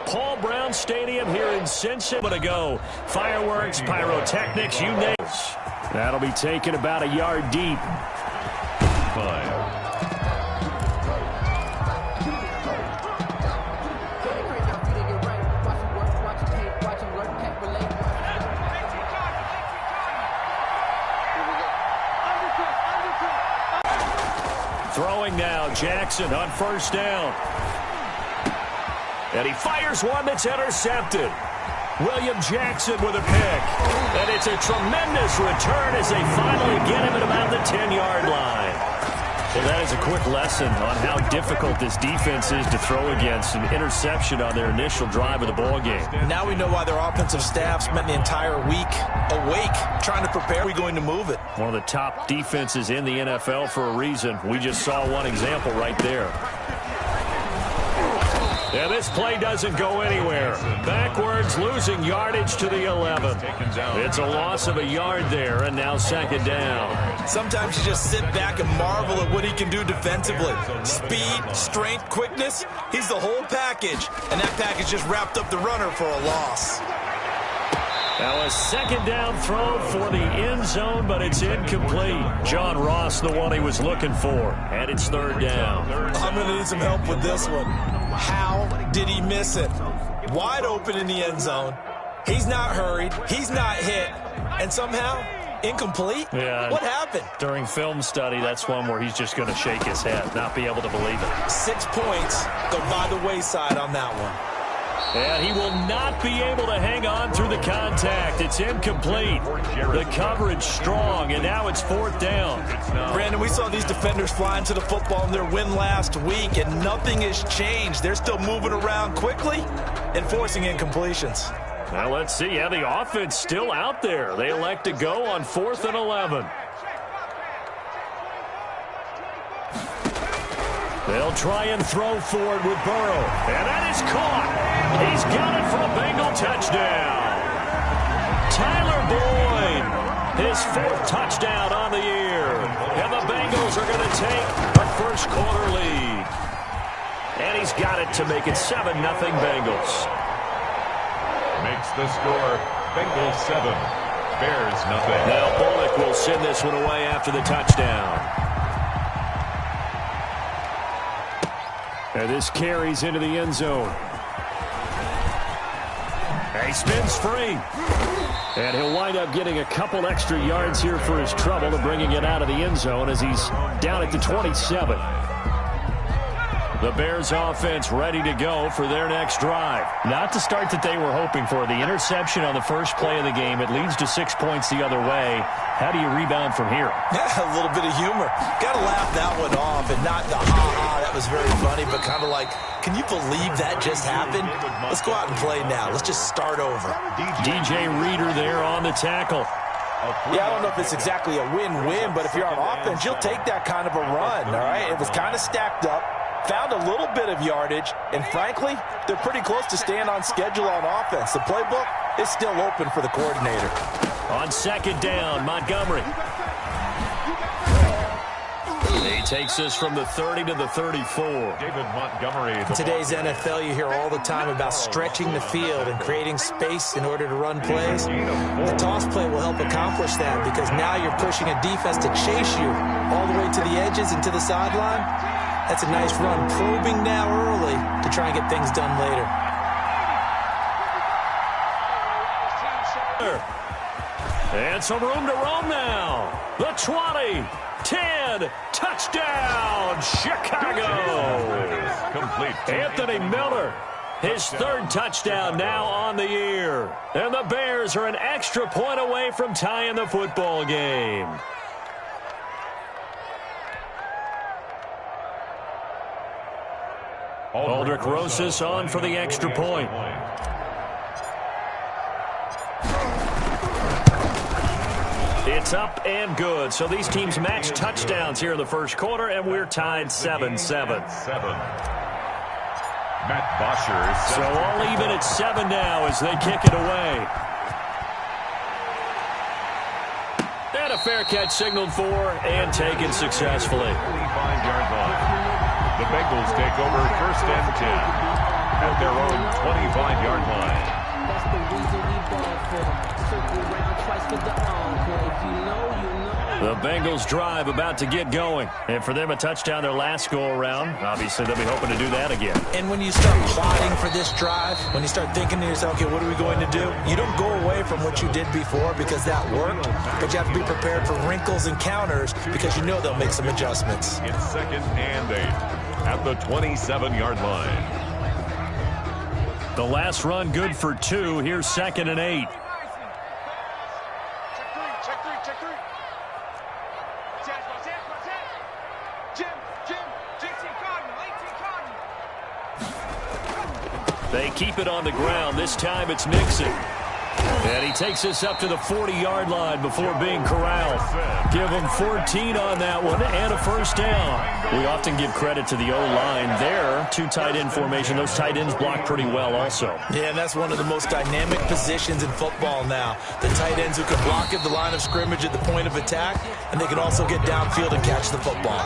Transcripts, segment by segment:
Paul Brown Stadium here in Cincinnati. Go. Fireworks, pyrotechnics, you name it. That'll be taken about a yard deep. 5. Throwing now, Jackson on first down. And he fires one that's intercepted. William Jackson with a pick. And it's a tremendous return as they finally get him at about the 10-yard line. Well, that is a quick lesson on how difficult this defense is to throw against. An interception on their initial drive of the ballgame. Now we know why their offensive staff spent the entire week awake trying to prepare. We're going to move it. One of the top defenses in the NFL for a reason. We just saw one example right there. Yeah, this play doesn't go anywhere. Backwards, losing yardage to the 11. It's a loss of a yard there, and now second down. Sometimes you just sit back and marvel at what he can do defensively. Speed, strength, quickness, he's the whole package. And that package just wrapped up the runner for a loss. Now a second down throw for the end zone, but it's incomplete. John Ross, the one he was looking for, and it's third down. I'm going to need some help with this one. How did he miss it? Wide open in the end zone. He's not hurried. He's not hit. And somehow, incomplete? Yeah. What happened? During film study, that's one where he's just going to shake his head, not be able to believe it. 6 points go by the wayside on that one. And he will not be able to hang on through the contact. It's incomplete. The coverage strong, and now it's fourth down. Brandon, we saw these defenders fly into the football in their win last week, and nothing has changed. They're still moving around quickly and forcing incompletions. Now let's see. Yeah, the offense still out there. They elect to go on 4th and 11. They'll try and throw forward with Burrow. And that is caught. He's got it for a Bengal touchdown. Tyler Boyd, his 4th touchdown on the year. And the Bengals are going to take a first quarter lead. And he's got it to make it 7-0 Bengals. Makes the score Bengals 7, Bears nothing. Now Bullock will send this one away after the touchdown. And this carries into the end zone. He spins free. And he'll wind up getting a couple extra yards here for his trouble to bringing it out of the end zone as he's down at the 27. The Bears offense ready to go for their next drive. Not the start that they were hoping for. The interception on the first play of the game. It leads to 6 points the other way. How do you rebound from here? Yeah, a little bit of humor. Got to laugh that one off and not the ha-ha. That was very funny, but kind of like, can you believe that just happened? Let's go out and play now. Let's just start over. DJ Reader there on the tackle. Yeah, I don't know if it's exactly a win-win, but if you're on offense, you'll take that kind of a run, all right? It was kind of stacked up. Found a little bit of yardage, and frankly, they're pretty close to staying on schedule on offense. The playbook is still open for the coordinator. On second down, Montgomery. He takes us from the 30 to the 34. David Montgomery. In today's NFL, you hear all the time about stretching the field and creating space in order to run plays. The toss play will help accomplish that because now you're pushing a defense to chase you all the way to the edges and to the sideline. That's a nice run, probing now early to try and get things done later. And some room to roam now. The 20, 10, touchdown, Chicago. Complete. Anthony Miller, his 3rd touchdown now on the year. And the Bears are an extra point away from tying the football game. Aldrick Rosas on for the extra point. It's up and good. So these teams match touchdowns here in the first quarter, and we're tied 7-7. Matt Bosher. So all even at 7 now as they kick it away. And a fair catch signaled for and taken successfully. 25-yard line. The Bengals take over 1st and 10 at their own 25. The Bengals drive about to get going. And for them, a touchdown their last go-around. Obviously, they'll be hoping to do that again. And when you start plotting for this drive, when you start thinking to yourself, okay, what are we going to do? You don't go away from what you did before because that worked, but you have to be prepared for wrinkles and counters because you know they'll make some adjustments. It's 2nd and 8 at the 27-yard line. The last run good for 2. Here's 2nd and 8. They keep it on the ground. This time it's Mixon. And he takes us up to the 40-yard line before being corralled. Give him 14 on that one and a first down. We often give credit to the O-line there. 2 tight end formation. Those tight ends block pretty well also. Yeah, and that's one of the most dynamic positions in football now. The tight ends who can block at the line of scrimmage at the point of attack, and they can also get downfield and catch the football.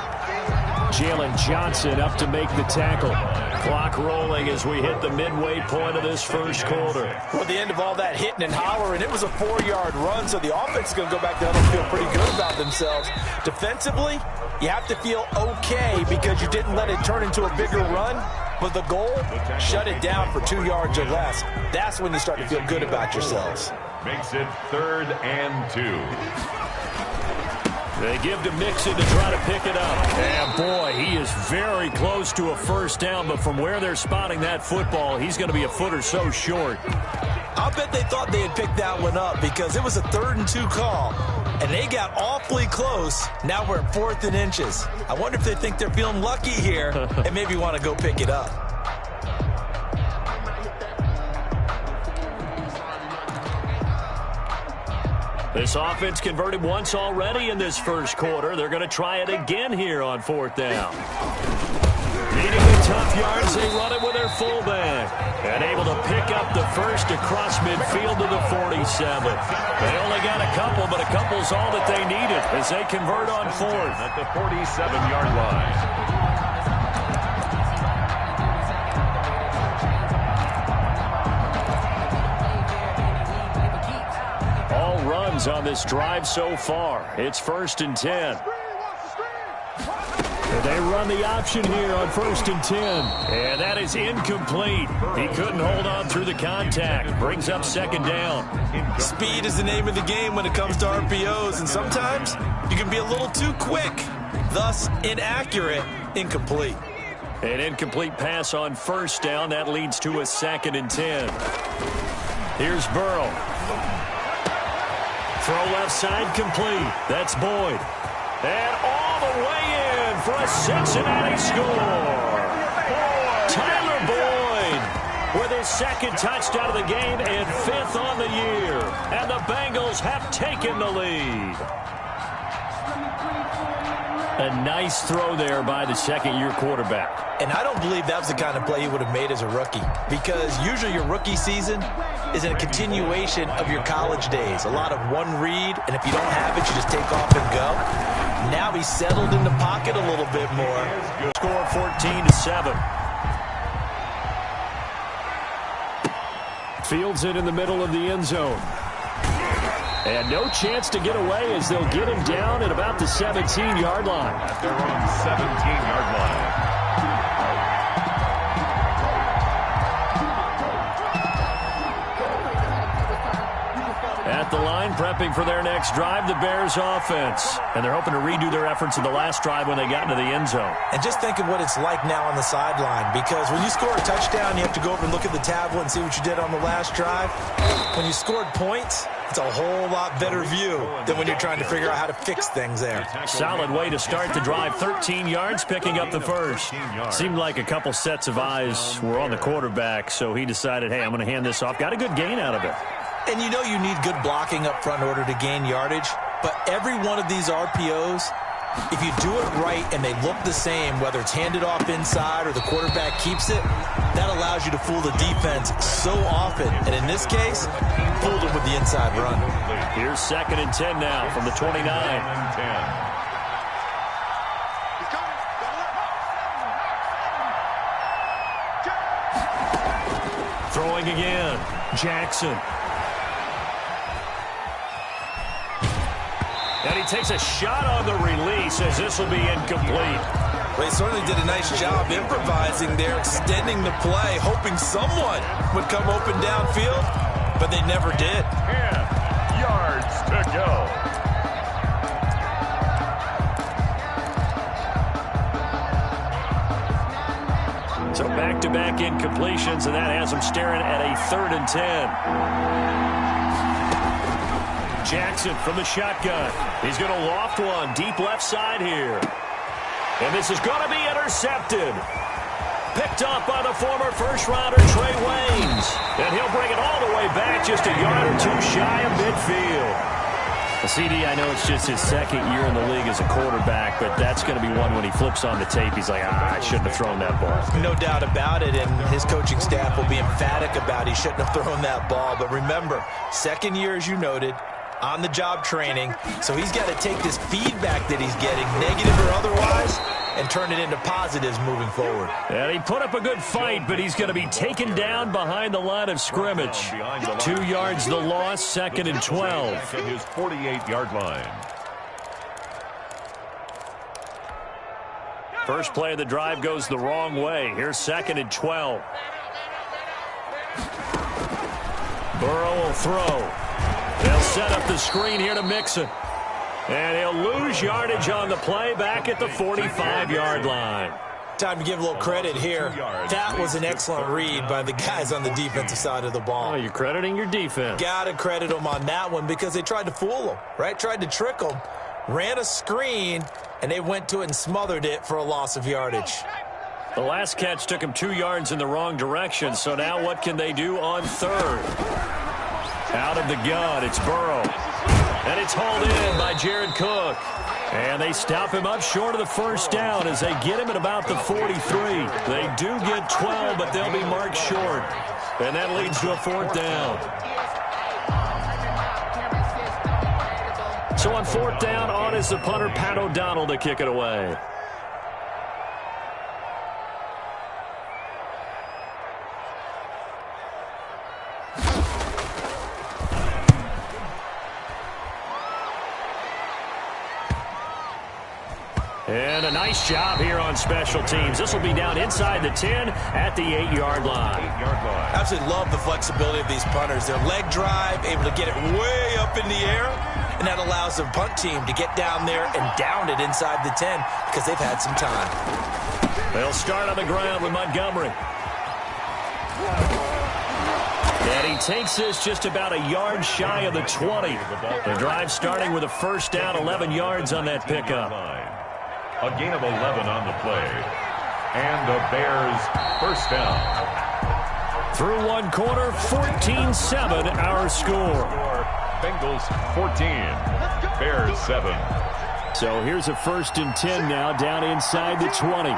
Jalen Johnson up to make the tackle. Clock rolling as we hit the midway point of this first quarter. Well, at the end of all that hitting and hollering, it was a 4-yard run, so the offense is going to go back down and feel pretty good about themselves. Defensively, you have to feel okay because you didn't let it turn into a bigger run. But the goal, shut it down for 2 yards or less. That's when you start to feel good about yourselves. Makes it 3rd and 2. They give to Mixon to try to pick it up. And boy, he is very close to a first down, but from where they're spotting that football, he's going to be a foot or so short. I'll bet they thought they had picked that one up because it was a 3rd and 2 call, and they got awfully close. Now we're at 4th and inches. I wonder if they think they're feeling lucky here and maybe want to go pick it up. This offense converted once already in this first quarter. They're going to try it again here on 4th down. Needing the tough yards, they run it with their fullback. And able to pick up the first across midfield to the 47. They only got a couple, but a couple's all that they needed as they convert on 4th. At the 47-yard line. On this drive so far. It's 1st and 10. And they run the option here on 1st and 10. And that is incomplete. He couldn't hold on through the contact. Brings up 2nd down. Speed is the name of the game when it comes to RPOs, and sometimes you can be a little too quick, thus inaccurate, incomplete. An incomplete pass on 1st down. That leads to a 2nd and 10. Here's Burrow. Throw left side complete. That's Boyd. And all the way in for a Cincinnati score. Tyler Boyd with his 2nd touchdown of the game and 5th on the year. And the Bengals have taken the lead. A nice throw there by the 2nd-year quarterback. And I don't believe that was the kind of play he would have made as a rookie, because usually your rookie season is a continuation of your college days. A lot of one read, and if you don't have it, you just take off and go. Now he's settled in the pocket a little bit more. Score 14-7. Fields it in the middle of the end zone. And no chance to get away as they'll get him down at about the 17-yard line. At their own 17-yard line. At the line, prepping for their next drive, the Bears offense. And they're hoping to redo their efforts in the last drive when they got into the end zone. And just think of what it's like now on the sideline, because when you score a touchdown, you have to go over and look at the tablet and see what you did on the last drive. When you scored points, it's a whole lot better view than when you're trying to figure out how to fix things there. Solid way to start the drive. 13 yards, picking up the first. Seemed like a couple sets of eyes were on the quarterback, so he decided, hey, I'm going to hand this off. Got a good gain out of it. And you know you need good blocking up front in order to gain yardage, but every one of these RPOs, if you do it right and they look the same, whether it's handed off inside or the quarterback keeps it, that allows you to fool the defense so often. And in this case, fooled them with the inside run. Here's 2nd and 10 now from the 29. Throwing again, And he takes a shot on the release as this will be incomplete. Well, he certainly did a nice job improvising there, extending the play, hoping someone would come open downfield, but they never did. 10 yards to go. So back-to-back incompletions, and that has him staring at a 3rd and 10. Jackson from the shotgun. He's going to loft one deep left side here. And this is going to be intercepted. Picked up by the former first-rounder Trey Waynes. And he'll bring it all the way back just a yard or two shy of midfield. CD, I know it's just his 2nd year in the league as a quarterback, but that's going to be one when he flips on the tape. He's like, I shouldn't have thrown that ball. No doubt about it, and his coaching staff will be emphatic about he shouldn't have thrown that ball. But remember, 2nd year, as you noted, on-the-job training, so he's got to take this feedback that he's getting, negative or otherwise, and turn it into positives moving forward. And he put up a good fight, but he's going to be taken down behind the line of scrimmage. 2 yards the loss, 2nd and 12. At his 48-yard line. First play of the drive goes the wrong way. Here's 2nd and 12. Burrow will throw. They'll set up the screen here to Mixon. And he'll lose yardage on the play back at the 45-yard line. Time to give a little credit here. That was an excellent read by the guys on the defensive side of the ball. Oh, you're crediting your defense. Got to credit them on that one because they tried to fool them, right? Tried to trick them. Ran a screen, and they went to it and smothered it for a loss of yardage. The last catch took him 2 yards in the wrong direction, so now what can they do on 3rd? Out of the gun, it's Burrow. And it's hauled in by Jared Cook. And they stop him up short of the first down as they get him at about the 43. They do get 12, but they'll be marked short. And that leads to a 4th down. So on 4th down, on is the punter, Pat O'Donnell, to kick it away. And a nice job here on special teams. This will be down inside the 10 at the 8-yard line. Absolutely love the flexibility of these punters. Their leg drive, able to get it way up in the air, and that allows the punt team to get down there and down it inside the 10 because they've had some time. They'll start on the ground with Montgomery. And he takes this just about a yard shy of the 20. The drive starting with a first down, 11 yards on that pickup. A gain of 11 on the play. And the Bears first down. Through one quarter, 14-7 our score. Bengals 14, Bears 7. So here's a 1st and 10 now down inside the 20.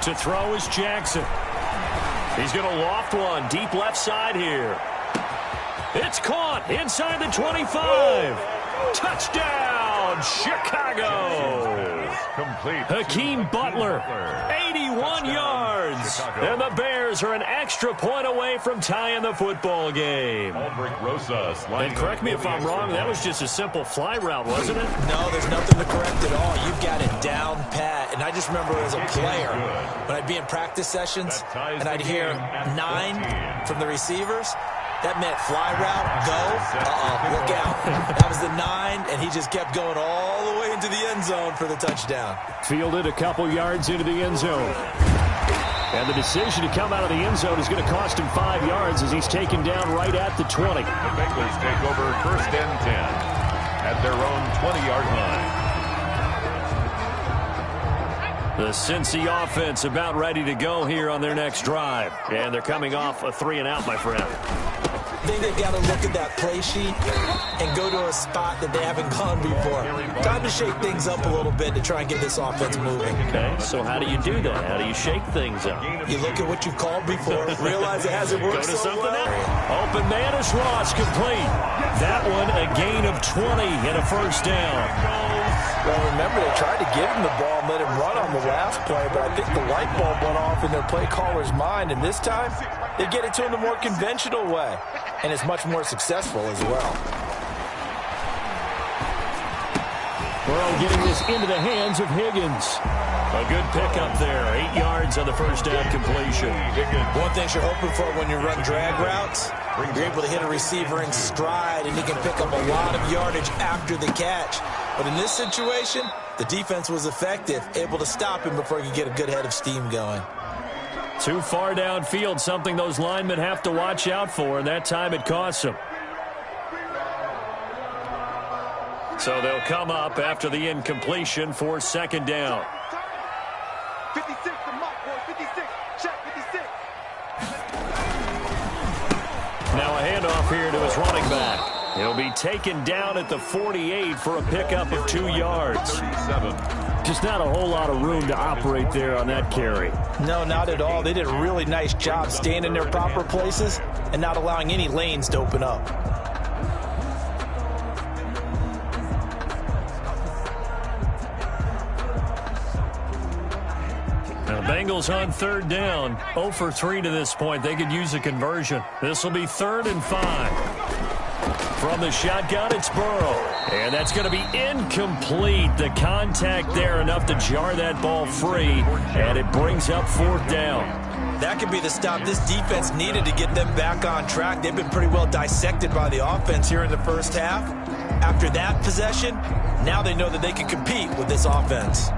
To throw is Jackson. He's going to loft one deep left side here. It's caught inside the 25. Touchdown, Chicago. Complete. Hakeem Butler, 81 yards. And the Bears are an extra point away from tying the football game. Aldrich Rosas. And correct me if I'm wrong, that was just a simple fly route, wasn't it? No, there's nothing to correct at all. You've got it down pat. And I just remember as a player, when I'd be in practice sessions, and I'd hear 9 from the receivers, that meant fly route, go, look out. That was the 9, and he just kept going all the way into the end zone for the touchdown. Fielded a couple yards into the end zone. And the decision to come out of the end zone is going to cost him 5 yards as he's taken down right at the 20. The Bengals take over 1st and 10 at their own 20-yard line. The Cincy offense about ready to go here on their next drive. And they're coming off a 3-and-out, my friend. I think they've got to look at that play sheet and go to a spot that they haven't gone before. Time to shake things up a little bit to try and get this offense moving. Okay, so how do you do that? How do you shake things up? You look at what you've called before, realize it hasn't worked Go to so something well. else. Open man is Ross, complete. That one a gain of 20 and a first down. Well, remember, they tried to give him the ball and let him run on the last play, but I think the light bulb went off in their play caller's mind, and this time they get it to him the more conventional way, and it's much more successful as well. Burrow getting this into the hands of Higgins. A good pickup there. 8 yards on the first down completion. One thing you're hoping for when you run drag routes, you're able to hit a receiver in stride, and he can pick up a lot of yardage after the catch. But in this situation, the defense was effective, able to stop him before he could get a good head of steam going. Too far downfield, something those linemen have to watch out for, and that time it costs them. So they'll come up after the incompletion for second down. 56, the mark, boy, 56, check 56. Now a handoff here to his running back. He'll be taken down at the 48 for a pickup of 2 yards. 37. Just not a whole lot of room to operate there on that carry. No, not at all. They did a really nice job staying in their proper places and not allowing any lanes to open up. Now, Bengals on third down. 0 for 3 to this point. They could use a conversion. This will be 3rd and 5. From the shotgun, it's Burrow. And that's going to be incomplete. The contact there enough to jar that ball free. And it brings up 4th down. That could be the stop this defense needed to get them back on track. They've been pretty well dissected by the offense here in the first half. After that possession, now they know that they can compete with this offense.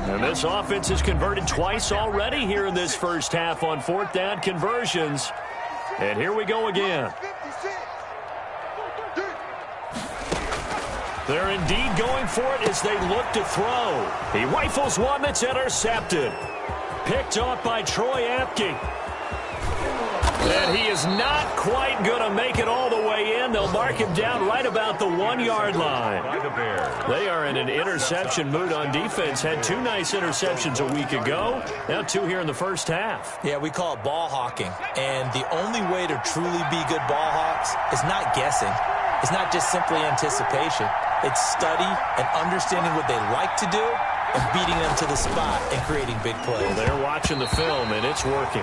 And this offense has converted twice already here in this first half on 4th down conversions. And here we go again. They're indeed going for it as they look to throw. He rifles one that's intercepted. Picked off by Troy Apke. And he is not quite going to make it all the way in. They'll mark him down right about the 1-yard line. They are in an interception mood on defense. Had 2 nice interceptions a week ago. Now 2 here in the first half. Yeah, we call it ball hawking. And the only way to truly be good ball hawks is not guessing. It's not just simply anticipation. It's study and understanding what they like to do and beating them to the spot and creating big plays. Well, they're watching the film, and it's working.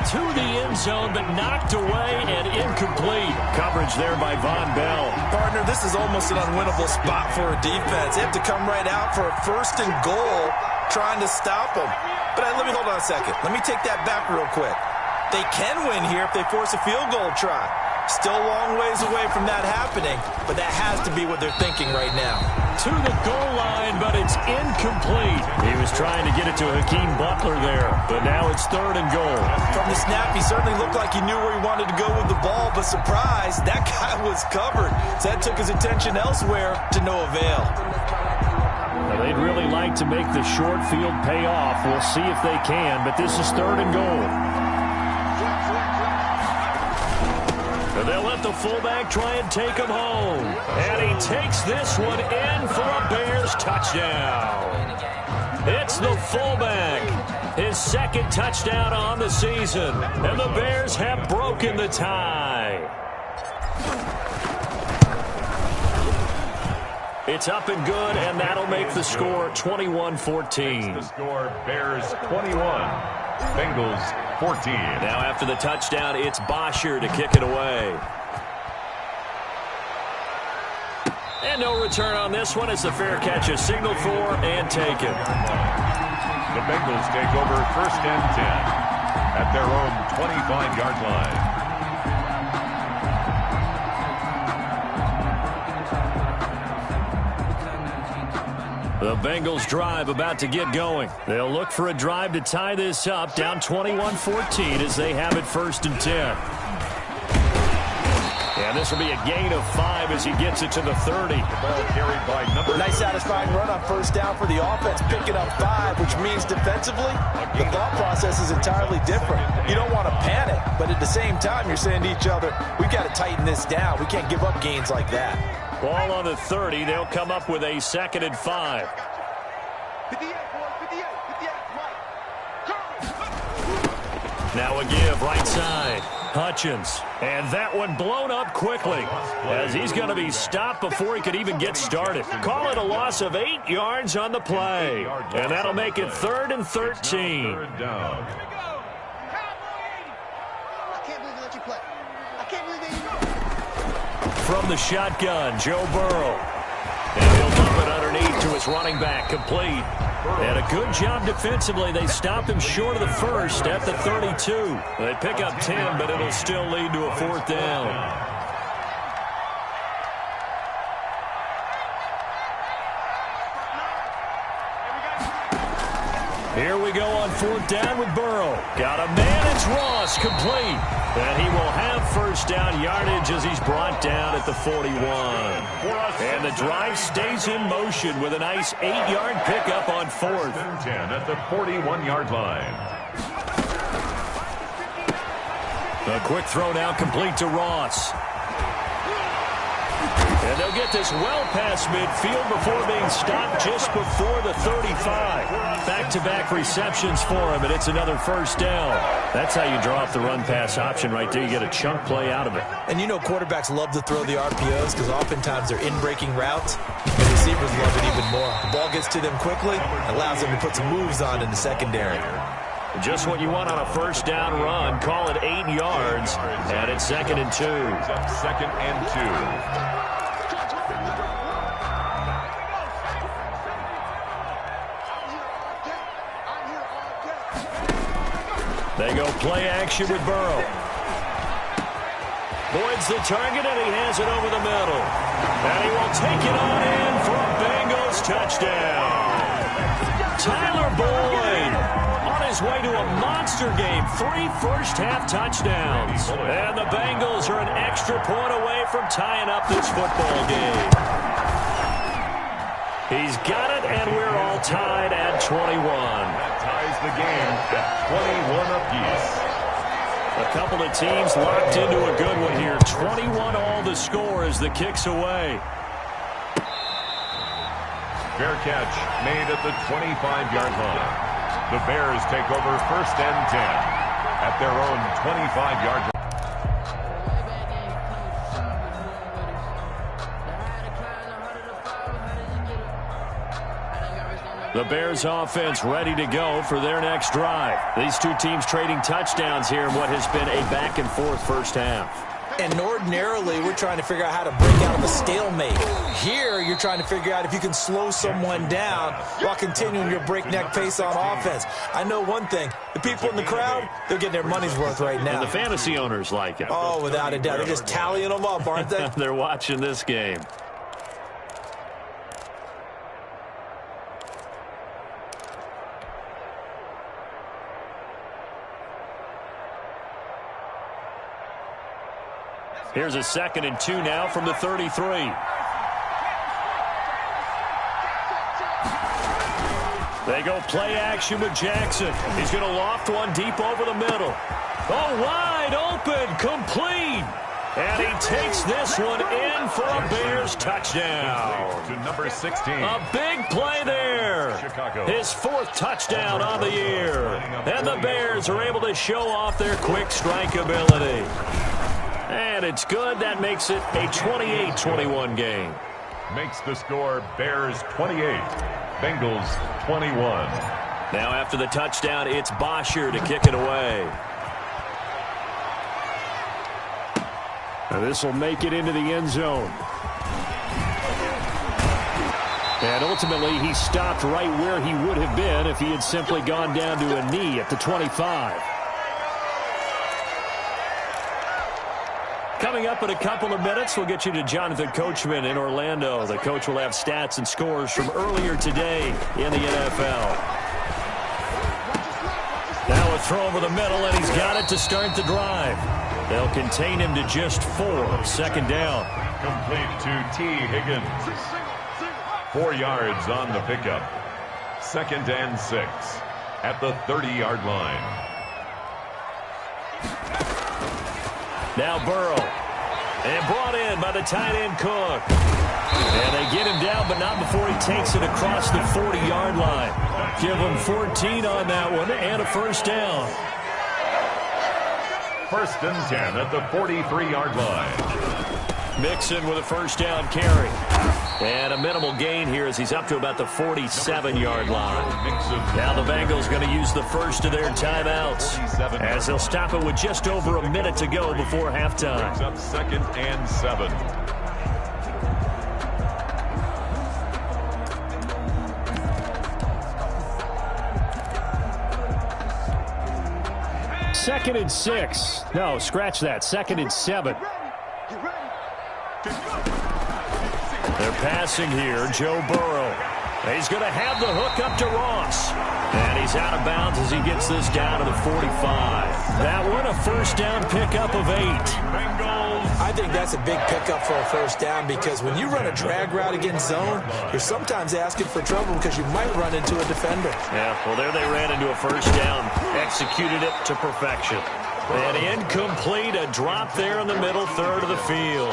To the end zone, but knocked away and incomplete. Coverage there by Von Bell. Partner, this is almost an unwinnable spot for a defense. They have to come right out for a 1st and goal trying to stop them. But let me hold on a second. Let me take that back real quick. They can win here if they force a field goal try. Still a long ways away from that happening, but that has to be what they're thinking right now. To the goal line, but it's incomplete. He was trying to get it to Hakeem Butler there, but now it's 3rd and goal. From the snap, he certainly looked like he knew where he wanted to go with the ball, but surprise, that guy was covered. So that took his attention elsewhere to no avail. Now, they'd really like to make the short field pay off. We'll see if they can, but this is 3rd and goal. They'll let the fullback try and take him home. And he takes this one in for a Bears touchdown. It's the fullback. His 2nd touchdown on the season. And the Bears have broken the tie. It's up and good, and that'll make the score 21-14. The score, Bears 21, Bengals 14. Now after the touchdown, it's Bosher to kick it away. And no return on this one as the fair catch is signaled for and taken. The Bengals take over 1st and 10 at their own 25-yard line. The Bengals drive about to get going. They'll look for a drive to tie this up, down 21-14 as they have it 1st and 10. And this will be a gain of 5 as he gets it to the 30. The ball carried by number. Nice satisfying run on 1st down for the offense, picking up 5, which means defensively, the thought process is entirely different. You don't want to panic, but at the same time, you're saying to each other, we've got to tighten this down. We can't give up gains like that. Ball on the 30. They'll come up with a 2nd and 5. Now a give right side. Hutchins. And that one blown up quickly as he's going to be stopped before he could even get started. Call it a loss of 8 yards on the play. And that'll make it 3rd and 13. Third down. From the shotgun, Joe Burrow. And he'll dump it underneath to his running back, complete. And a good job defensively. They stopped him short of the first at the 32. They pick up 10, but it'll still lead to a 4th down. Here we go on 4th down with Burrow. Got a man, it's Ross, complete. And he will have 1st down yardage as he's brought down at the 41. And the drive stays in motion with a nice 8-yard pickup on 4th. 10 at the 41-yard line. A quick throw now complete to Ross. And they'll get this well past midfield before being stopped just before the 35. Back-to-back receptions for him, and it's another 1st down. That's how you draw up the run-pass option right there. You get a chunk play out of it. And you know quarterbacks love to throw the RPOs because oftentimes they're in-breaking routes. And receivers love it even more. The ball gets to them quickly, allows them to put some moves on in the secondary. Just what you want on a 1st down run. Call it 8 yards, and it's 2nd and 2. 2nd and 2. They go play action with Burrow. Boyd's the target, and he has it over the middle. And he will take it on in for a Bengals touchdown. Tyler Boyd on his way to a monster game. 3 first-half touchdowns. And the Bengals are an extra point away from tying up this football game. He's got it, and we're all tied at 21. That ties the game at 21 apiece. A couple of teams locked into a good one here. 21 all the score as the kick's away. Fair catch made at the 25-yard line. The Bears take over 1st and 10 at their own 25-yard line. The Bears offense ready to go for their next drive. These two teams trading touchdowns here in what has been a back-and-forth first half. And ordinarily, we're trying to figure out how to break out of a stalemate. Here, you're trying to figure out if you can slow someone down while continuing your breakneck pace on offense. I know one thing. The people in the crowd, they're getting their money's worth right now. And the fantasy owners like it. Oh, without a doubt. They're just tallying them up, aren't they? They're watching this game. Here's a 2nd and 2 now from the 33. They go play action with Jackson. He's going to loft one deep over the middle. Oh, wide open, complete. And he takes this one in for a Bears touchdown. To number 16. A big play there. Chicago. His 4th touchdown on the year. And the Bears are able to show off their quick strike ability. And it's good. That makes it a 28-21 game. Makes the score Bears 28, Bengals 21. Now after the touchdown, it's Bosher to kick it away. This will make it into the end zone. And ultimately, he stopped right where he would have been if he had simply gone down to a knee at the 25. Coming up in a couple of minutes, we'll get you to Jonathan Coachman in Orlando. The coach will have stats and scores from earlier today in the NFL. Now a throw over the middle, and he's got it to start the drive. They'll contain him to just 4. 2nd down. Complete to T. Higgins. 4 yards on the pickup. 2nd and 6 at the 30-yard line. Now Burrow. And brought in by the tight end Cook. And they get him down, but not before he takes it across the 40-yard line. Give him 14 on that one and a 1st down. First and 10 at the 43-yard line. Mixon with a first down carry. And a minimal gain here as he's up to about the 47-yard line. Now the Bengals going to use the first of their timeouts as they'll stop it with just over a minute to go before halftime. Brings up 2nd and 7. Second and 6. No, scratch that. 2nd and 7. They're passing here. Joe Burrow. He's going to have the hook up to Ross. And he's out of bounds as he gets this down to the 45. That one a first down pickup of 8. I think that's a big pickup for a first down because when you run a drag route against zone, you're sometimes asking for trouble because you might run into a defender. Yeah, well, there they ran into a first down. Executed it to perfection. And incomplete, a drop there in the middle third of the field.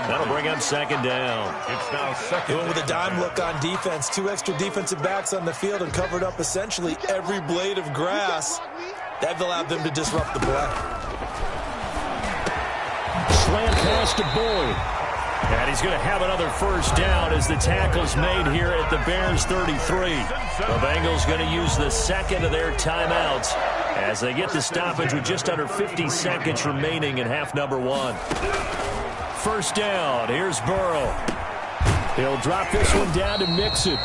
That'll bring up 2nd down. It's now 2nd. Going with a dime look on defense, 2 extra defensive backs on the field and covered up essentially every blade of grass. That allowed them to disrupt the play. Slant pass to Boyd. And he's going to have another first down as the tackle's made here at the Bears 33. The Bengals going to use the second of their timeouts as they get the stoppage with just under 50 seconds remaining in half number 1. First down. Here's Burrow. He'll drop this one down to Mixon.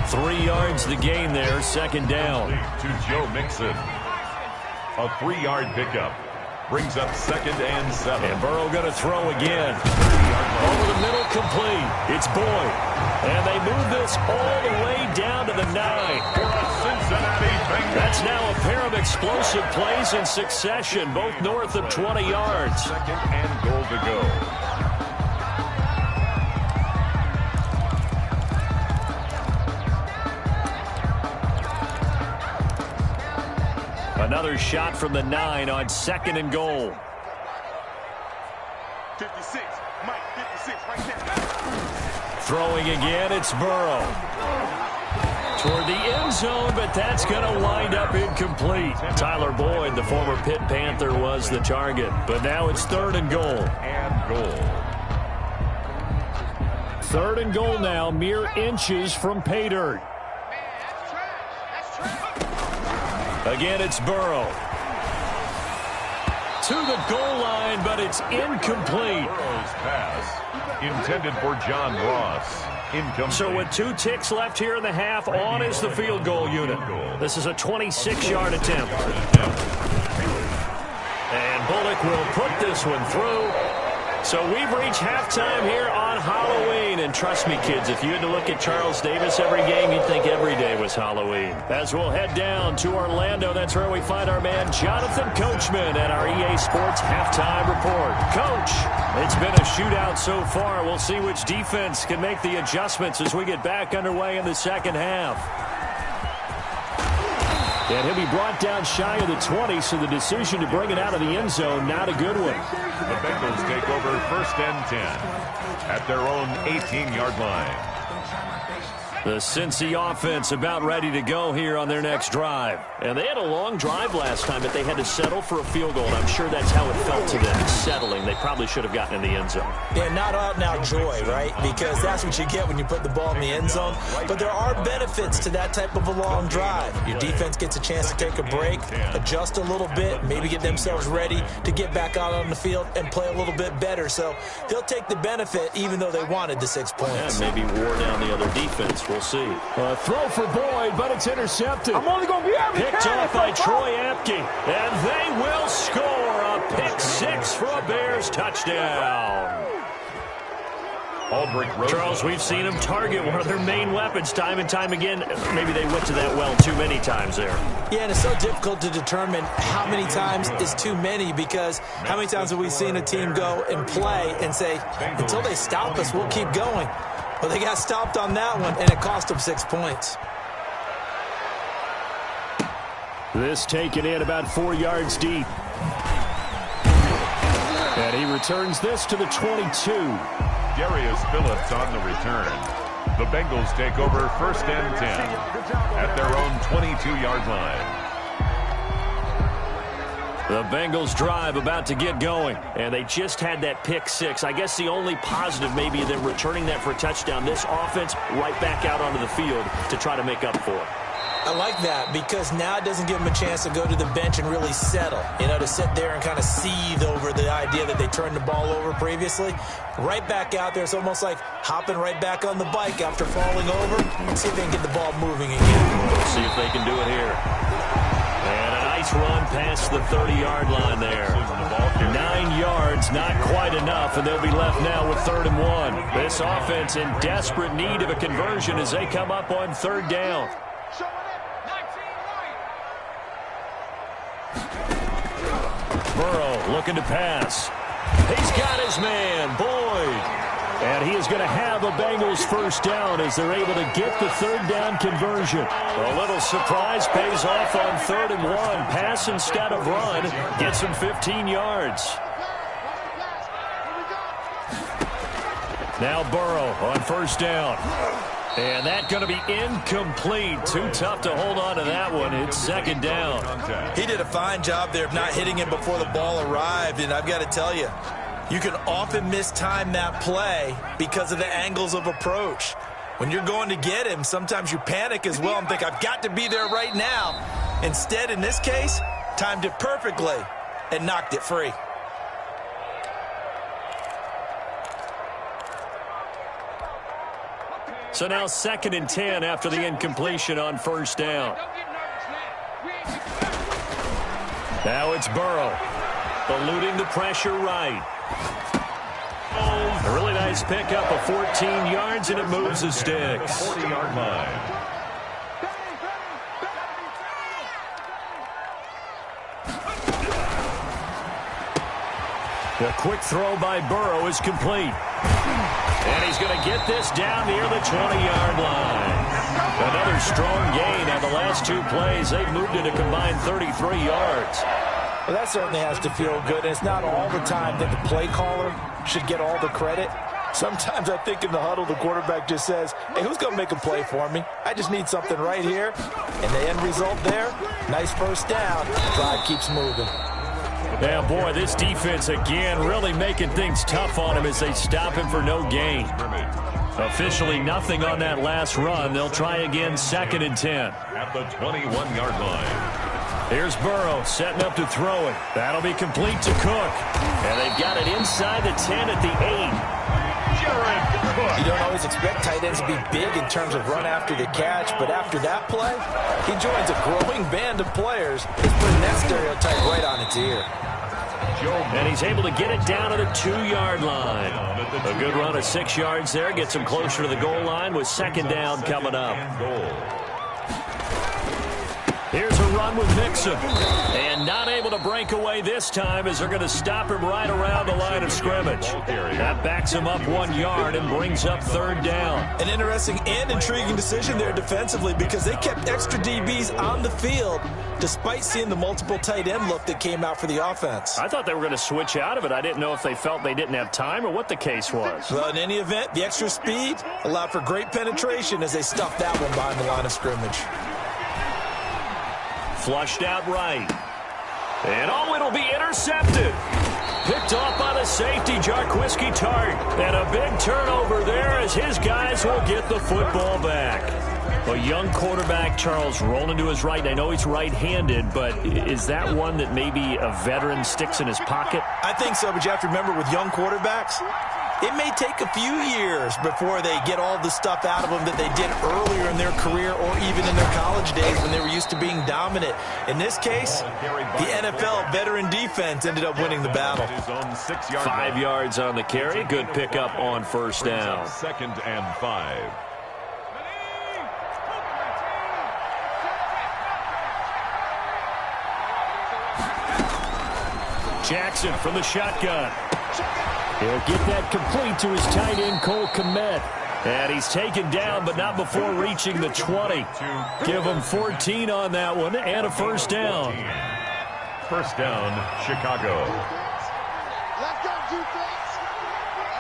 3 yards the gain there. 2nd down. To Joe Mixon. A 3-yard pickup. Brings up 2nd and 7. And Burrow going to throw again. Over the middle, complete. It's Boyd. And they move this all the way down to the 9. For a Cincinnati Bengals. That's now a pair of explosive plays in succession, both north of 20 yards. 2nd and goal to go. Another shot from the 9 on 2nd and goal. 56, Mike, 56, right there. Throwing again, it's Burrow. Toward the end zone, but that's going to wind up incomplete. Tyler Boyd, the former Pitt Panther, was the target. But now it's 3rd and goal. And goal. 3rd and goal now, mere inches from pay dirt. Again, it's Burrow. To the goal line, but it's incomplete. Burrow's pass intended for John Ross. Incomplete. So with 2 ticks left here in the half, on is the field goal unit. This is a 26-yard attempt. And Bullock will put this one through. So we've reached halftime here on Halloween. And trust me, kids, if you had to look at Charles Davis every game, you'd think every day was Halloween. As we'll head down to Orlando, that's where we find our man Jonathan Coachman at our EA Sports Halftime Report. Coach, it's been a shootout so far. We'll see which defense can make the adjustments as we get back underway in the second half. And he'll be brought down shy of the 20, so the decision to bring it out of the end zone, not a good one. The Bengals take over 1st and 10 at their own 18-yard line. The Cincy offense about ready to go here on their next drive. And they had a long drive last time, but they had to settle for a field goal, and I'm sure that's how it felt to them, settling. They probably should have gotten in the end zone. Yeah, not out-and-out joy, right? Because that's what you get when you put the ball in the end zone. But there are benefits to that type of a long drive. Your defense gets a chance to take a break, adjust a little bit, maybe get themselves ready to get back out on the field and play a little bit better. So they'll take the benefit even though they wanted the 6 points. Yeah, maybe wore down the other defense. We'll see. A throw for Boyd, but it's intercepted. I'm only going to be able to Picked off by Troy Apke. And they will score a pick 6 for a Bears touchdown. Aldrich Charles, we've seen them target one of their main weapons time and time again. Maybe they went to that well too many times there. Yeah, and it's so difficult to determine how many times is too many because how many times have we seen a team go and play and say, until they stop us, we'll keep going. Well, they got stopped on that one, and it cost them 6 points. This taken in about 4 yards deep. And he returns this to the 22. Darius Phillips on the return. The Bengals take over 1st and 10 at their own 22-yard line. The Bengals drive about to get going. And they just had that pick six. I guess the only positive maybe them returning that for a touchdown. This offense right back out onto the field to try to make up for it. I like that because now it doesn't give them a chance to go to the bench and really settle. You know, to sit there and kind of seethe over the idea that they turned the ball over previously. Right back out there. It's almost like hopping right back on the bike after falling over. See if they can get the ball moving again. Let's see if they can do it here. And a nice run past the 30-yard line there. 9 yards, not quite enough, and they'll be left now with 3rd and 1. This offense in desperate need of a conversion as they come up on 3rd down. Burrow looking to pass. He's got his man, Boyd. And he is going to have a Bengals 1st down as they're able to get the 3rd down conversion. A little surprise pays off on 3rd and 1. Pass instead of run. Gets him 15 yards. Now Burrow on 1st down. And that's going to be incomplete. Too tough to hold on to that one. It's 2nd down. He did a fine job there of not hitting him before the ball arrived. And I've got to tell you, you can often mistime that play because of the angles of approach. When you're going to get him, sometimes you panic as well and think, I've got to be there right now. Instead, in this case, timed it perfectly and knocked it free. So now 2nd and 10 after the incompletion on 1st down. Now it's Burrow. Eluding the pressure right. A really nice pickup of 14 yards, and it moves the sticks. 40-yard line. The quick throw by Burrow is complete. And he's going to get this down near the 20-yard line. Another strong gain on the last 2 plays. They've moved it a combined 33 yards. Well, that certainly has to feel good. And it's not all the time that the play caller should get all the credit. Sometimes I think in the huddle, the quarterback just says, hey, who's going to make a play for me? I just need something right here. And the end result there, nice 1st down. Drive keeps moving. Yeah, boy, this defense again really making things tough on him as they stop him for no gain. Officially nothing on that last run. They'll try again 2nd and 10. At the 21-yard line. Here's Burrow setting up to throw it. That'll be complete to Cook. And they've got it inside the 10 at the 8. You don't always expect tight ends to be big in terms of run after the catch, but after that play, he joins a growing band of players who's putting that stereotype right on its ear. And he's able to get it down to the 2-yard line. A good run of 6 yards there. Gets him closer to the goal line with 2nd down coming up. Here's a run with Mixon. And not able to break away this time as they're going to stop him right around the line of scrimmage. That backs him up 1 yard and brings up 3rd down. An interesting and intriguing decision there defensively because they kept extra DBs on the field despite seeing the multiple tight end look that came out for the offense. I thought they were going to switch out of it. I didn't know if they felt they didn't have time or what the case was. Well, in any event, the extra speed allowed for great penetration as they stuffed that one behind the line of scrimmage. Flushed out right. And it'll be intercepted. Picked off by the safety, Jarquiski Tart. And a big turnover there as his guys will get the football back. A young quarterback, Charles, rolling to his right. I know he's right-handed, but is that one that maybe a veteran sticks in his pocket? I think so, but you have to remember with young quarterbacks, it may take a few years before they get all the stuff out of them that they did earlier in their career or even in their college days when they were used to being dominant. In this case, the NFL veteran defense ended up winning the battle. 5 yards on the carry. Good pickup on 1st down. 2nd and 5. Jackson from the shotgun. He'll get that complete to his tight end, Cole Kmet. And he's taken down, but not before reaching the 20. Give him 14 on that one and a 1st down. 1st down, Chicago. Let's go, defense.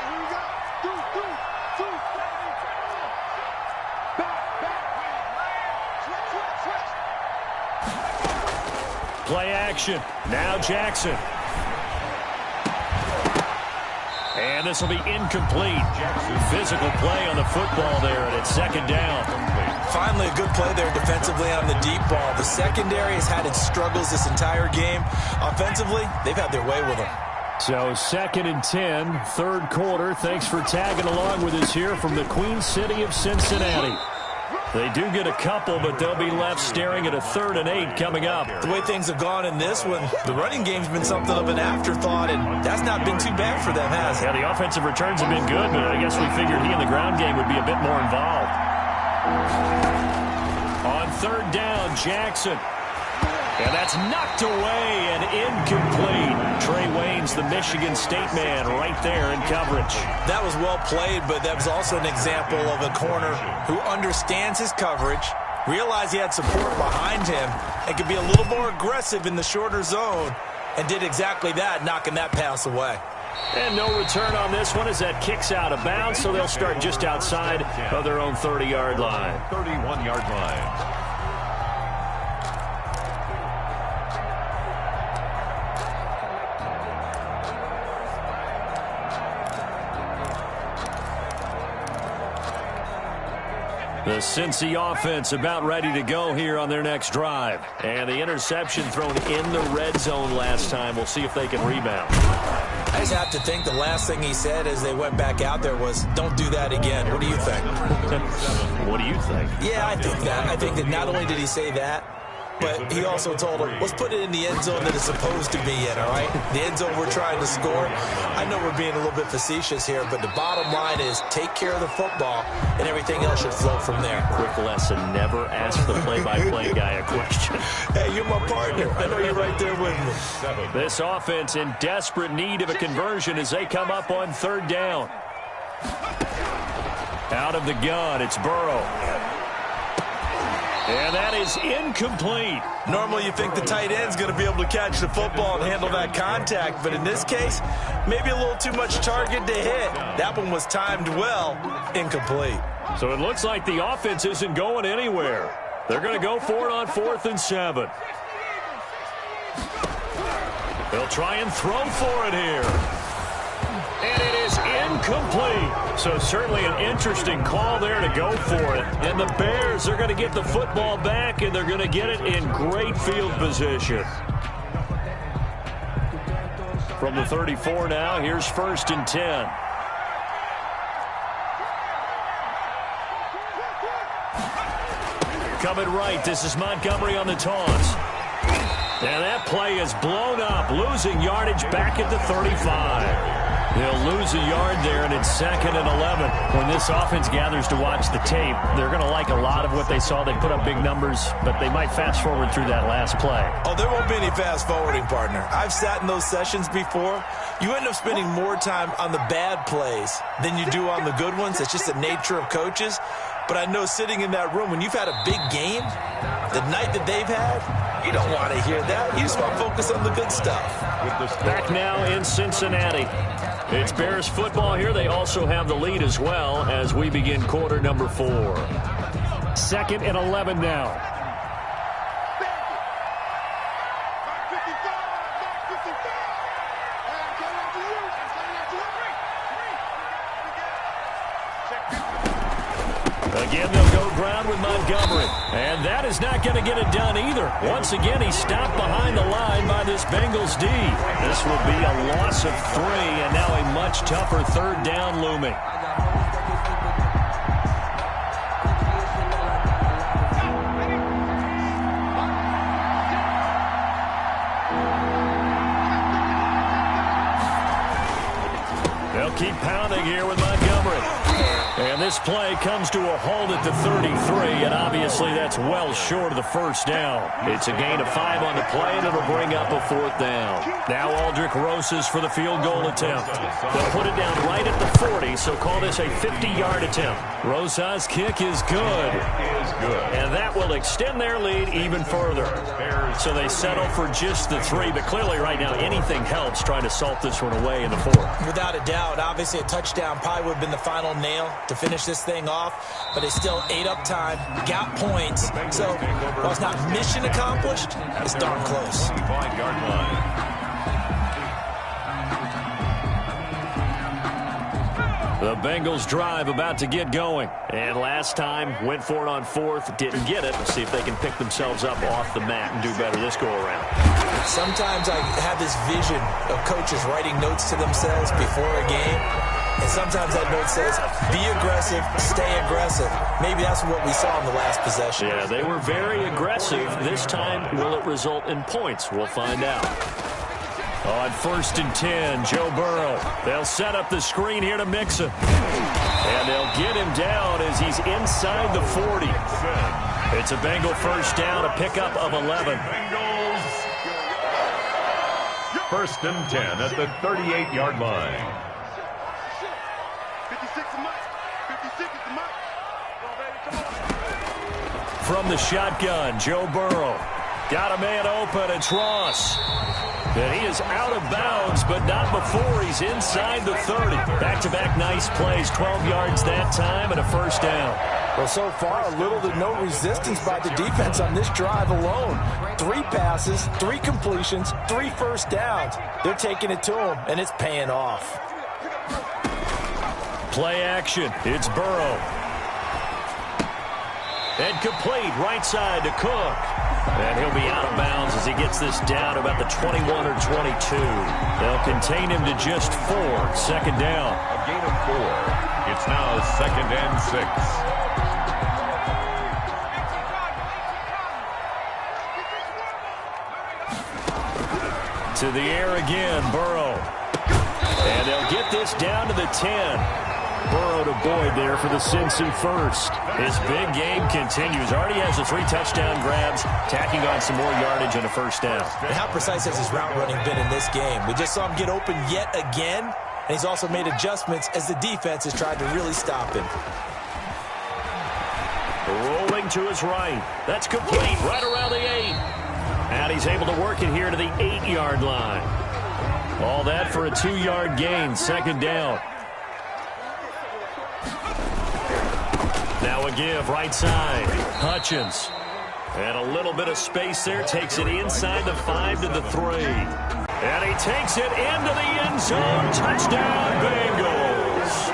Here we go. Two. Back. Switch. Play action. Now Jackson. And this will be incomplete. Physical play on the football there, and it's second down. Finally, a good play there defensively on the deep ball. The secondary has had its struggles this entire game. Offensively, they've had their way with them. So 2nd and 10, third quarter. Thanks for tagging along with us here from the Queen City of Cincinnati. They do get a couple, but they'll be left staring at a 3rd and 8 coming up. The way things have gone in this one, the running game's been something of an afterthought, and that's not been too bad for them, has it? Yeah, the offensive returns have been good, but I guess we figured he in the ground game would be a bit more involved. On 3rd down, Jackson. And that's knocked away and incomplete. Trey Waynes, the Michigan State man, right there in coverage. That was well played, but that was also an example of a corner who understands his coverage, realized he had support behind him, and could be a little more aggressive in the shorter zone, and did exactly that, knocking that pass away. And no return on this one as that kicks out of bounds, so they'll start just outside of their own 30-yard line. 31-yard line. The Cincy offense about ready to go here on their next drive. And the interception thrown in the red zone last time. We'll see if they can rebound. I just have to think the last thing he said as they went back out there was, don't do that again. What do you think? What do you think? Yeah, I think that. I think that not only did he say that, but he also told him, let's put it in the end zone that it's supposed to be in, all right? The end zone we're trying to score. I know we're being a little bit facetious here, but the bottom line is take care of the football, and everything else should flow from there. Quick lesson, never ask the play-by-play guy a question. Hey, you're my partner. I know you're right there with me. This offense in desperate need of a conversion as they come up on 3rd down. Out of the gun, it's Burrow. And that is incomplete. Normally you think the tight end's going to be able to catch the football and handle that contact, but in this case, maybe a little too much target to hit. That one was timed well, incomplete. So it looks like the offense isn't going anywhere. They're going to go for it on 4th and 7. They'll try and throw for it here. And it is incomplete. So certainly an interesting call there to go for it. And the Bears are going to get the football back, and they're going to get it in great field position. From the 34 now, here's 1st and 10. Coming right, this is Montgomery on the toss. And that play is blown up, losing yardage back at the 35. They'll lose a yard there, and it's 2nd and 11. When this offense gathers to watch the tape, they're going to like a lot of what they saw. They put up big numbers, but they might fast forward through that last play. Oh, there won't be any fast forwarding, partner. I've sat in those sessions before. You end up spending more time on the bad plays than you do on the good ones. It's just the nature of coaches. But I know sitting in that room, when you've had a big game, the night that they've had, you don't want to hear that. You just want to focus on the good stuff. Back now in Cincinnati. It's Bears football here. They also have the lead as well as we begin quarter number 4. 2nd and 11 now. Again, they'll go ground with Montgomery. And that is not going to get it done either. Once again, he's stopped behind the line by this Bengals D. This will be a loss of 3, and now a much tougher 3rd down looming. They'll keep pounding here with Montgomery. And this play comes to a halt at the 33, and obviously that's well short of the 1st down. It's a gain of 5 on the play, and it'll bring up a 4th down. Now Aldrick Rosas for the field goal attempt. They'll put it down right at the 40, so call this a 50-yard attempt. Rosas' kick is good. And that will extend their lead even further. So they settle for just the 3, but clearly right now anything helps trying to salt this one away in the 4th. Without a doubt, obviously a touchdown probably would have been the final nail to finish this thing off, but they still ate up time, got points. So while it's not mission accomplished, it's darn close. 25-yard line. The Bengals drive about to get going. And last time, went for it on fourth, didn't get it. Let's see if they can pick themselves up off the mat and do better this go-around. Sometimes I have this vision of coaches writing notes to themselves before a game. And sometimes that note says, be aggressive, stay aggressive. Maybe that's what we saw in the last possession. Yeah, they were very aggressive. This time, will it result in points? We'll find out. On 1st and 10, Joe Burrow. They'll set up the screen here to Mixon. And they'll get him down as he's inside the 40. It's a Bengal first down, a pickup of 11. Bengals. 1st and 10 at the 38-yard line. 56 is mine. 56 is mine. Come on, baby, come on. From the shotgun, Joe Burrow. Got a man open, it's Ross. And he is out of bounds, but not before he's inside the 30. Back-to-back nice plays, 12 yards that time and a first down. Well, so far, little to no resistance by the defense on this drive alone. 3 passes, 3 completions, 3 first downs. They're taking it to him, and it's paying off. Play action, it's Burrow. And complete, right side to Cook. And he'll be out of bounds as he gets this down about the 21 or 22. They'll contain him to just 4. 2nd down. A gain of 4. It's now 2nd and 6. To the air again, Burrow. And they'll get this down to the 10. Burrow to Boyd there for the Simpson first. His big game continues. Already has the 3 touchdown grabs, tacking on some more yardage and a first down. And how precise has his route running been in this game? We just saw him get open yet again, and he's also made adjustments as the defense has tried to really stop him. Rolling to his right. That's complete, right around the 8. And he's able to work it here to the 8-yard line. All that for a 2-yard gain, 2nd down. Now a give, right side. Hutchins. And a little bit of space there. Takes it inside the 5 to the 3. And he takes it into the end zone. Touchdown, Bengals.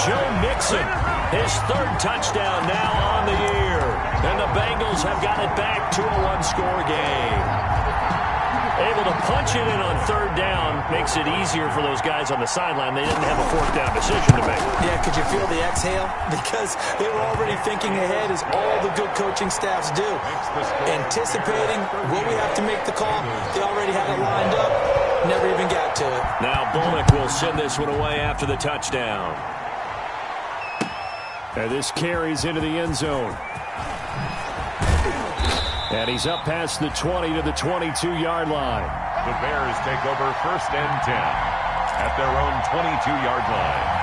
Joe Mixon, his 3rd touchdown now on the year. And the Bengals have got it back to a 1-score game. Able to punch it in on 3rd down. Makes it easier for those guys on the sideline. They didn't have a 4th down decision to make. Yeah, could you feel the exhale? Because they were already thinking ahead, as all the good coaching staffs do. Anticipating, will we have to make the call? They already had it lined up. Never even got to it. Now Bullock will send this one away after the touchdown. And this carries into the end zone. And he's up past the 20 to the 22-yard line. The Bears take over 1st and 10 at their own 22-yard line.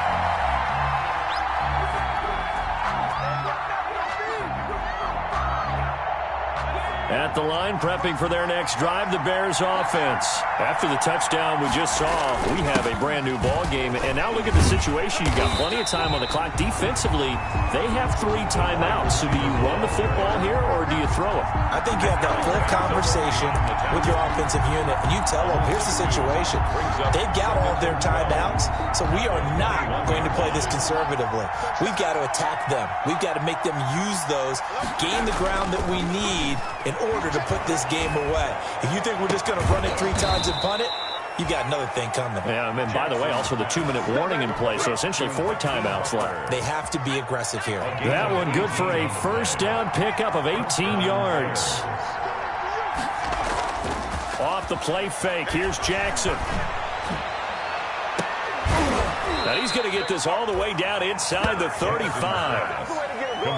At the line, prepping for their next drive, the Bears offense. After the touchdown we just saw, we have a brand new ball game. And now look at the situation. You've got plenty of time on the clock. Defensively, they have 3 timeouts. So do you run the football here or do you throw it? I think you have that full conversation with your offensive unit, and you tell them, here's the situation. They've got all of their timeouts, so we are not going to play this conservatively. We've got to attack them. We've got to make them use those, gain the ground that we need in order to put this game away. If you think we're just going to run it 3 times and punt it, you got another thing coming. Yeah, I mean, by the way, also the 2-minute warning in play, so essentially 4 timeouts left. They have to be aggressive here. That one good for a first down pickup of 18 yards. Off the play fake, here's Jackson. Now he's going to get this all the way down inside the 35.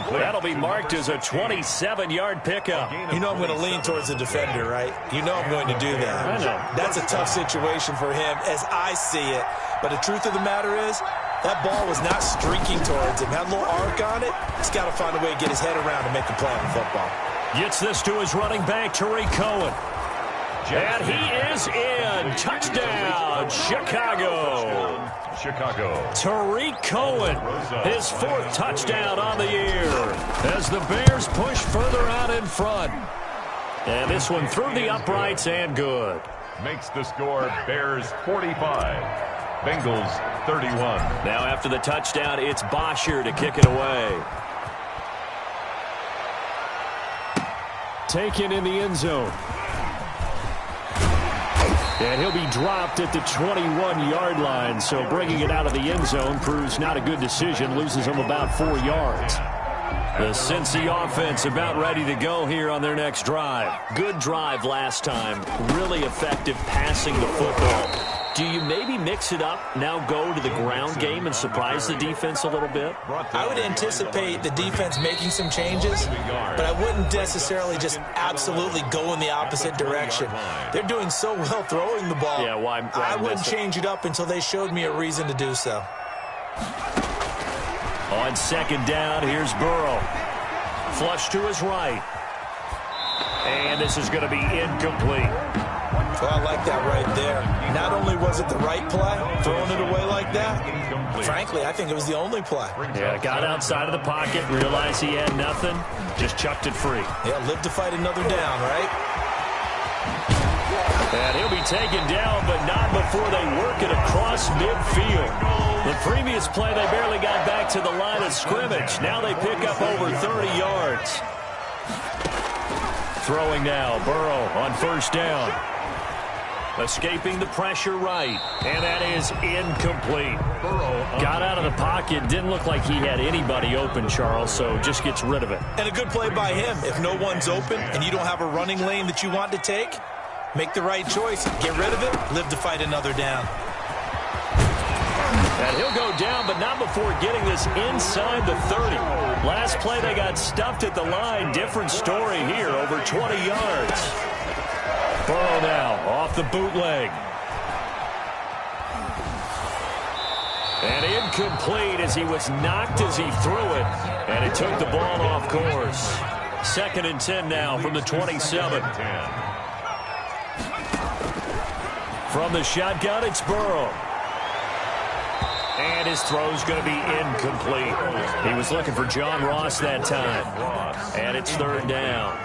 That'll be marked as a 27-yard pickup. You know I'm going to lean towards the defender, right? You know I'm going to do that. I know. That's a tough situation for him as I see it. But the truth of the matter is, that ball was not streaking towards him. Had a little arc on it. He's got to find a way to get his head around and make a play on the football. Gets this to his running back, Tariq Cohen. And he is in. Touchdown, Chicago. Chicago. Tariq Cohen, his 4th touchdown on the year as the Bears push further out in front. And this one through the uprights and good. Makes the score Bears 45, Bengals 31. Now after the touchdown, it's Bosher to kick it away. Taken in the end zone. And he'll be dropped at the 21-yard line, so bringing it out of the end zone proves not a good decision, loses him about 4 yards. The Cincy offense about ready to go here on their next drive. Good drive last time, really effective passing the football. Do you maybe mix it up, now go to the ground game and surprise the defense a little bit? I would anticipate the defense making some changes, but I wouldn't necessarily just absolutely go in the opposite direction. They're doing so well throwing the ball. Yeah, why I wouldn't change it up until they showed me a reason to do so. On 2nd down, here's Burrow. Flush to his right. And this is going to be incomplete. Well, I like that right there. Not only was it the right play, throwing it away like that, frankly, I think it was the only play. Yeah, got outside of the pocket, realized he had nothing, just chucked it free. Yeah, live to fight another down, right? And he'll be taken down, but not before they work it across midfield. The previous play, they barely got back to the line of scrimmage. Now they pick up over 30 yards. Throwing now, Burrow on 1st down. Escaping the pressure right, and that is incomplete. Got out of the pocket, didn't look like he had anybody open, Charles, so just gets rid of it. And a good play by him. If no one's open and you don't have a running lane that you want to take, make the right choice, get rid of it, live to fight another down. And he'll go down, but not before getting this inside the 30. Last play, they got stuffed at the line. Different story here, over 20 yards. Burrow now off the bootleg. And incomplete as he was knocked as he threw it. And it took the ball off course. 2nd and 10 now from the 27. From the shotgun, it's Burrow. And his throw's going to be incomplete. He was looking for John Ross that time. And it's 3rd down.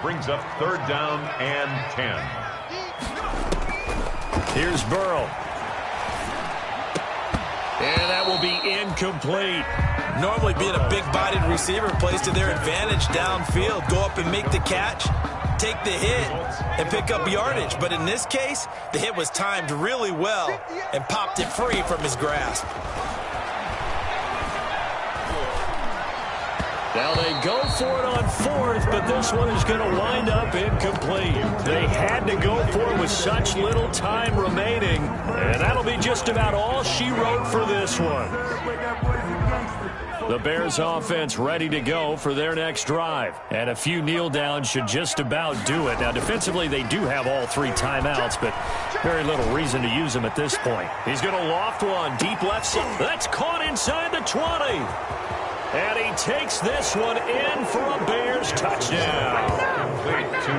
Brings up 3rd down and 10. Here's Burrow. And that will be incomplete. Normally being a big-bodied receiver plays to their advantage downfield. Go up and make the catch, take the hit, and pick up yardage. But in this case, the hit was timed really well and popped it free from his grasp. Now they go for it on 4th, but this one is going to wind up incomplete. They had to go for it with such little time remaining, and that'll be just about all she wrote for this one. The Bears offense ready to go for their next drive, and a few kneel downs should just about do it. Now defensively they do have all 3 timeouts, but very little reason to use them at this point. He's going to loft one deep left side. That's caught inside the 20. And he takes this one in for a Bears touchdown.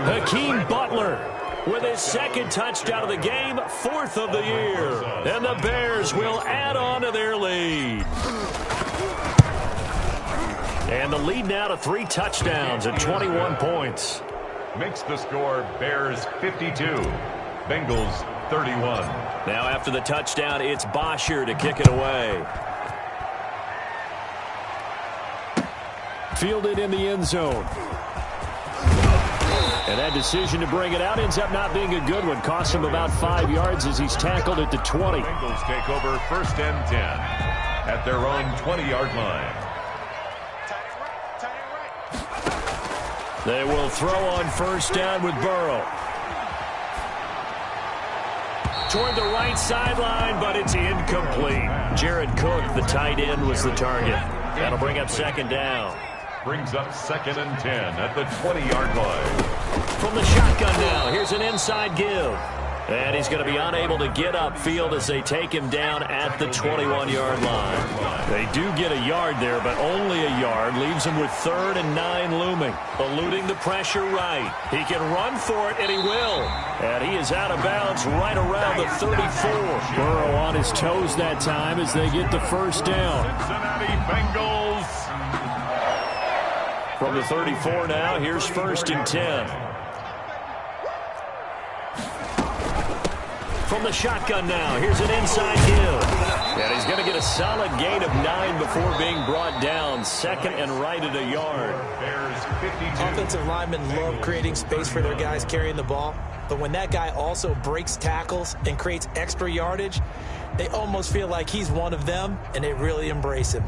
Hakeem Butler with his 2nd touchdown of the game, 4th of the year. And the Bears will add on to their lead. And the lead now to 3 touchdowns at 21 points. Makes the score Bears 52, Bengals 31. Now after the touchdown, it's Bosher to kick it away. Fielded in the end zone. And that decision to bring it out ends up not being a good one. Costs him about 5 yards as he's tackled at the 20. Bengals take over 1st and 10 at their own 20-yard line. They will throw on 1st down with Burrow. Toward the right sideline, but it's incomplete. Jared Cook, the tight end, was the target. That'll bring up 2nd down. Brings up 2nd and 10 at the 20-yard line. From the shotgun now, here's an inside give. And he's going to be unable to get upfield as they take him down at the 21-yard line. They do get a yard there, but only a yard. Leaves him with 3rd and 9 looming. Eluding the pressure right. He can run for it, and he will. And he is out of bounds right around the 34. Burrow on his toes that time as they get the first down. Cincinnati Bengals. From the 34 now, here's 1st and 10. From the shotgun now, here's an inside give. And he's going to get a solid gain of 9 before being brought down. 2nd and right at a yard. Offensive linemen love creating space for their guys carrying the ball. But when that guy also breaks tackles and creates extra yardage, they almost feel like he's one of them, and they really embrace him.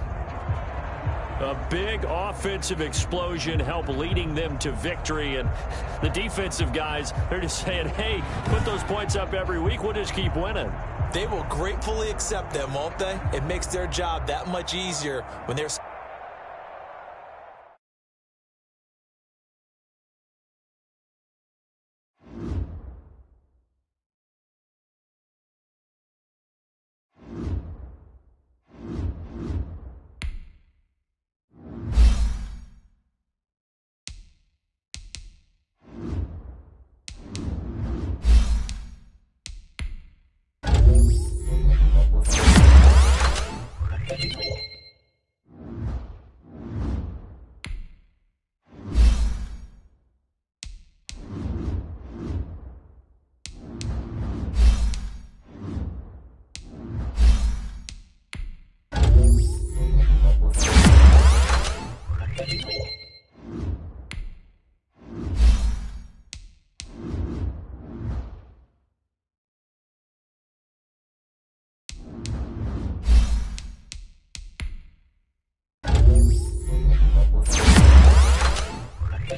A big offensive explosion helped leading them to victory. And the defensive guys, they're just saying, hey, put those points up every week. We'll just keep winning. They will gratefully accept them, won't they? It makes their job that much easier when they're...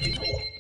Thank you.